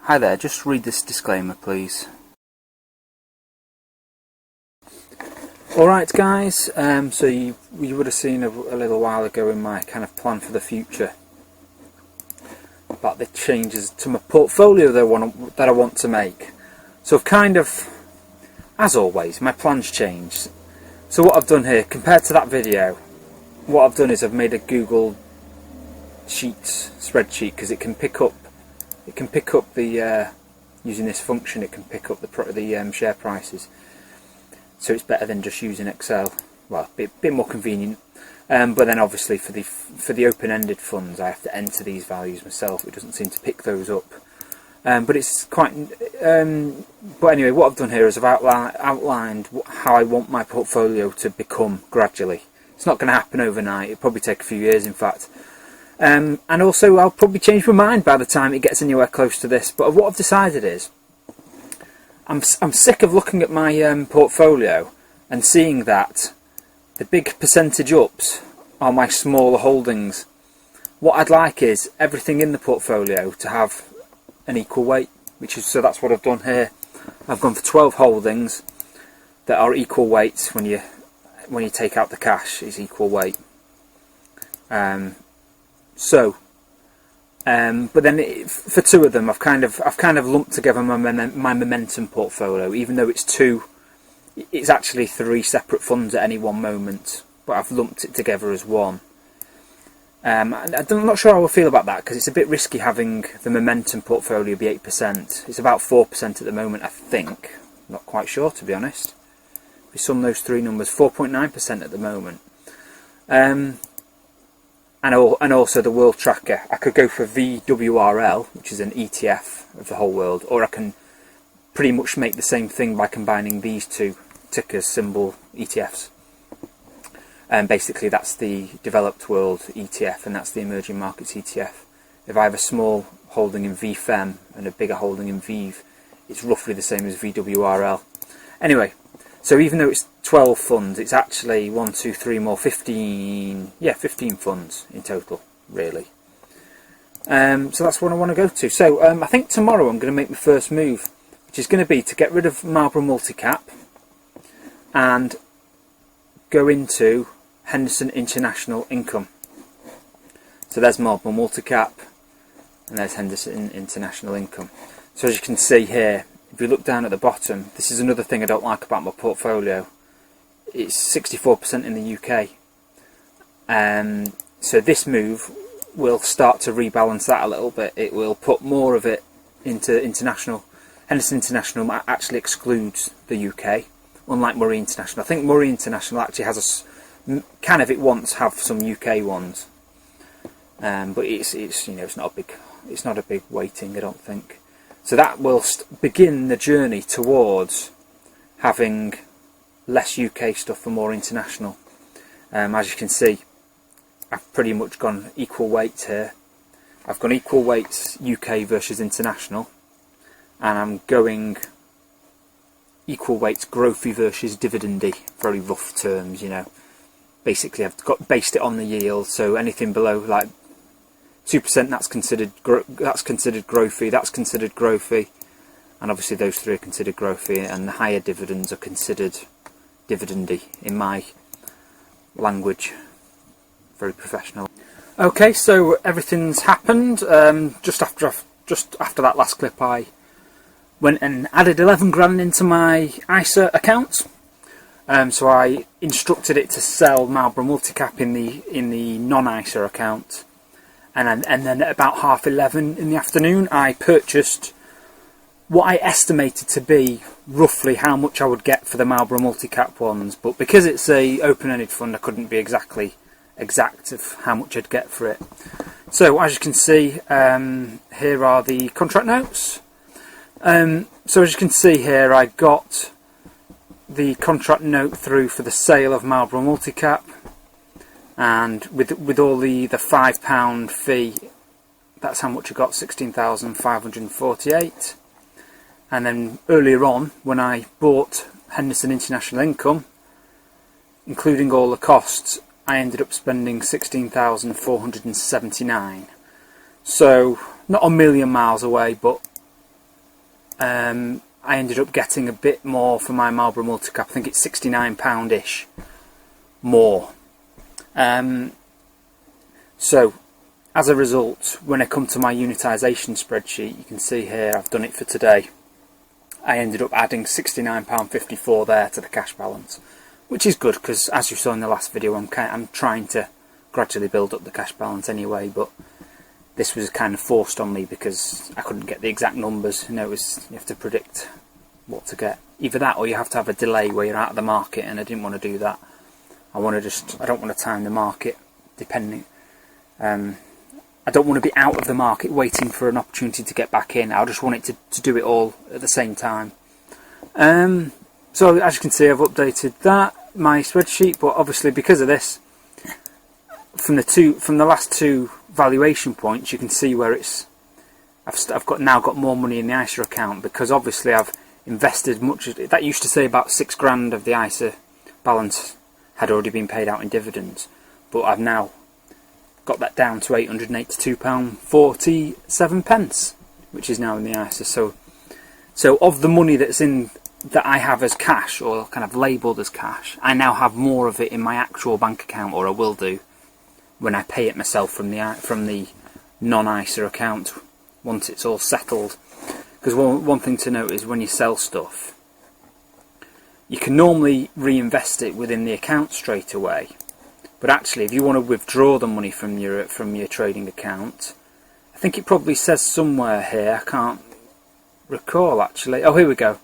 Hi there, just read this disclaimer please. Alright guys, so you would have seen a little while ago in my kind of plan for the future about the changes to my portfolio that I want to make. So I've kind of, as always, my plans changed. So what I've done here, compared to that video, what I've done is I've made a Google Sheets spreadsheet, because it can pick up the using this function, it can pick up the share prices. So it's better than just using Excel. Well, a bit more convenient. But then obviously for the open-ended funds, I have to enter these values myself. It doesn't seem to pick those up. But it's quite. But anyway, what I've done here is I've outlined how I want my portfolio to become gradually. It's not going to happen overnight. It'll probably take a few years, in fact. And also, I'll probably change my mind by the time it gets anywhere close to this. But what I've decided is, I'm sick of looking at my portfolio and seeing that the big percentage ups are my smaller holdings. What I'd like is everything in the portfolio to have an equal weight, so that's what I've done here. I've gone for 12 holdings that are equal weights. When you take out the cash, is equal weight. But then for two of them, I've kind of lumped together my momentum portfolio, even though it's actually 3 separate funds at any one moment, but I've lumped it together as one. I'm not sure how I feel about that, because it's a bit risky having the momentum portfolio be 8%. It's about 4% at the moment, I think. Not quite sure, to be honest. We sum those 3 numbers, 4.9% at the moment. And also the world tracker. I could go for VWRL, which is an ETF of the whole world, or I can pretty much make the same thing by combining these two ticker symbol ETFs. And basically that's the developed world ETF and that's the emerging markets ETF. If I have a small holding in VFEM and a bigger holding in VIV, it's roughly the same as VWRL. Anyway, so even though it's 12 funds, it's actually 1, 2, 3 more, 15 funds in total, really. So that's what I want to go to. So I think tomorrow I'm going to make my first move, which is going to be to get rid of Marlborough Multi Cap and go into Henderson International Income. So there's Marlborough Multi Cap and there's Henderson International Income. So as you can see here, if you look down at the bottom, this is another thing I don't like about my portfolio. It's 64% in the UK. So this move will start to rebalance that a little bit. It will put more of it into international. Henderson International actually excludes the UK, unlike Murray International. I think Murray International actually has can, if it wants, have some UK ones. But it's not a big weighting, I don't think. So that will begin the journey towards having less UK stuff and more international. As you can see, I've pretty much gone equal weights here. I've gone equal weights UK versus international, and I'm going equal weights growthy versus dividendy. Very rough terms, you know. Basically, I've based it on the yield. So anything below like 2%, that's considered growthy. That's considered growthy, and obviously those 3 are considered growthy, and the higher dividends are considered dividendy in my language. Very professional. Okay, so everything's happened. Just after that last clip, I went and added 11 grand into my ISA account. So I instructed it to sell Marlborough Multi Cap in the non-ISA account. And then at about 11:30 in the afternoon, I purchased what I estimated to be roughly how much I would get for the Marlborough Multi Cap ones. But because it's a open-ended fund, I couldn't be exact of how much I'd get for it. So as you can see, here are the contract notes. So as you can see here, I got the contract note through for the sale of Marlborough Multi Cap. And with all the £5 fee, that's how much I got, 16,548. And then earlier on, when I bought Henderson International Income, including all the costs, I ended up spending 16,479. So not a million miles away, but I ended up getting a bit more for my Marlborough Multi Cap. I think it's £69-ish more. So as a result, when I come to my unitisation spreadsheet, you can see here I've done it for today. I ended up adding £69.54 there to the cash balance, which is good because, as you saw in the last video, I'm trying to gradually build up the cash balance anyway. But this was kind of forced on me because I couldn't get the exact numbers. You know, you have to predict what to get. Either that, or you have to have a delay where you're out of the market, and I didn't want to do that. I don't want to time the market depending. I don't want to be out of the market waiting for an opportunity to get back in. I just want it to do it all at the same time. So as you can see, I've updated my spreadsheet, but obviously because of this, from the last two valuation points, you can see where I've now got more money in the ISA account, because obviously I've invested much. That used to say about £6,000 of the ISA balance had already been paid out in dividends, but I've now got that down to £882.47, which is now in the ISA. So of the money that I have as cash, or kind of labelled as cash, I now have more of it in my actual bank account, or I will do when I pay it myself from the non-ISA account once it's all settled. Because one thing to note is when you sell stuff, you can normally reinvest it within the account straight away. But actually, if you want to withdraw the money from your trading account, I think it probably says somewhere here, I can't recall actually. Oh, here we go.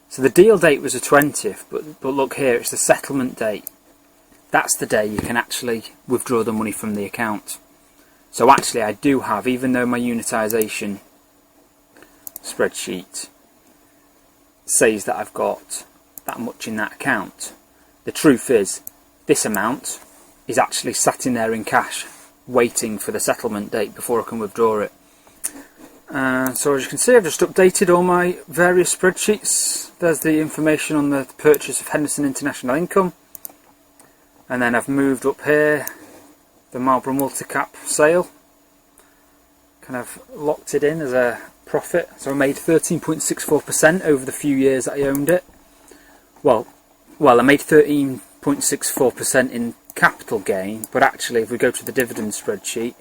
So the deal date was the 20th, but look here, it's the settlement date. That's the day you can actually withdraw the money from the account. So actually I do have, even though my unitisation spreadsheet says that I've got that much in that account, the truth is this amount is actually sat in there in cash waiting for the settlement date before I can withdraw it. So as you can see, I've just updated all my various spreadsheets. There's the information on the purchase of Henderson International Income, and then I've moved up here the Marlborough Multi Cap sale, kind of locked it in as a profit. So I made 13.64% over the few years that I owned it. Well, I made 13.64% in capital gain, but actually if we go to the dividend spreadsheet,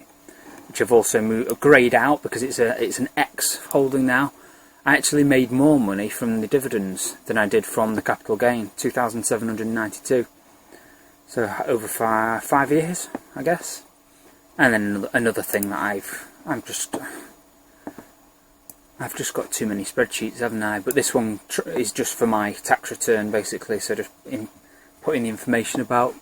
which I've also greyed out because it's an X holding now, I actually made more money from the dividends than I did from the capital gain, 2,792. So over 5 years, I guess. And then another thing that I've just got too many spreadsheets, haven't I? But this one is just for my tax return, basically, so just putting the information about.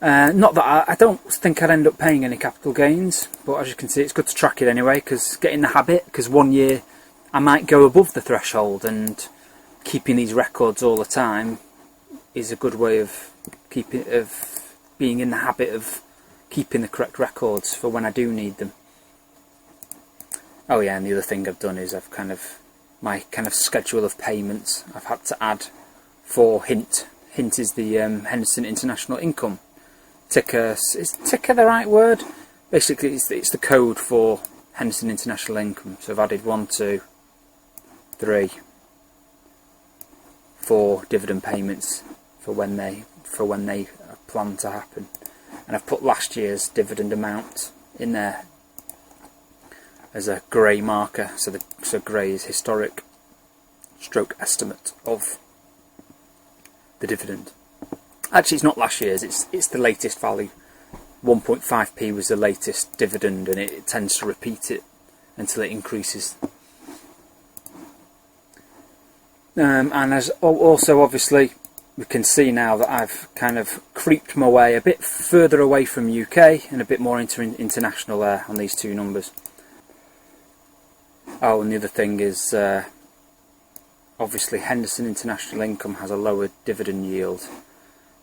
Not that I don't think I'd end up paying any capital gains, but as you can see, it's good to track it anyway, because getting the habit, because 1 year I might go above the threshold, and keeping these records all the time is a good way of being in the habit of keeping the correct records for when I do need them. Oh yeah, and the other thing I've done is my schedule of payments I've had to add for Hint. Hint is the Henderson International Income. Ticker, is ticker the right word? Basically it's the code for Henderson International Income. So I've added 1, 2, 3, 4 dividend payments for when they plan to happen, and I've put last year's dividend amount in there as a grey marker, so grey is historic stroke estimate of the dividend. Actually, it's not last year's, it's the latest value. 1.5p was the latest dividend, and it tends to repeat it until it increases. And as also obviously we can see now that I've kind of creeped my way a bit further away from UK and a bit more into international there on these two numbers. Oh, and the other thing is obviously Henderson International Income has a lower dividend yield,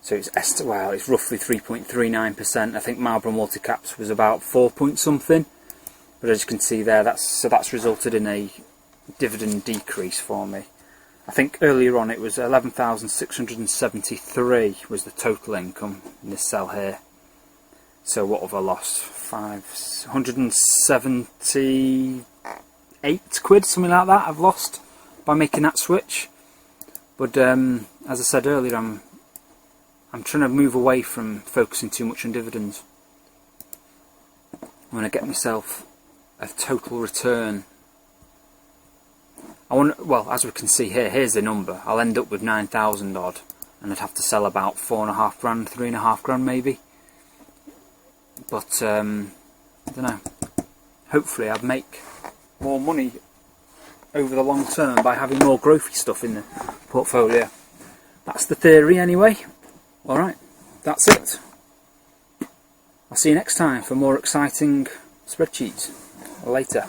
so it's roughly 3.39%. I think Marlborough Multi Caps was about 4 point something, but as you can see there, that's resulted in a dividend decrease for me. I think earlier on it was 11,673 was the total income in this cell here. So what have I lost? 578 £8, something like that, I've lost by making that switch. But as I said earlier, I'm trying to move away from focusing too much on dividends. I'm going to get myself a total return. Well, as we can see here, here's the number. I'll end up with 9,000 odd, and I'd have to sell about 4.5 grand, 3.5 grand maybe. But I don't know. Hopefully, I'd make more money over the long term by having more growthy stuff in the portfolio. That's the theory anyway. Alright, that's it. I'll see you next time for more exciting spreadsheets. Later.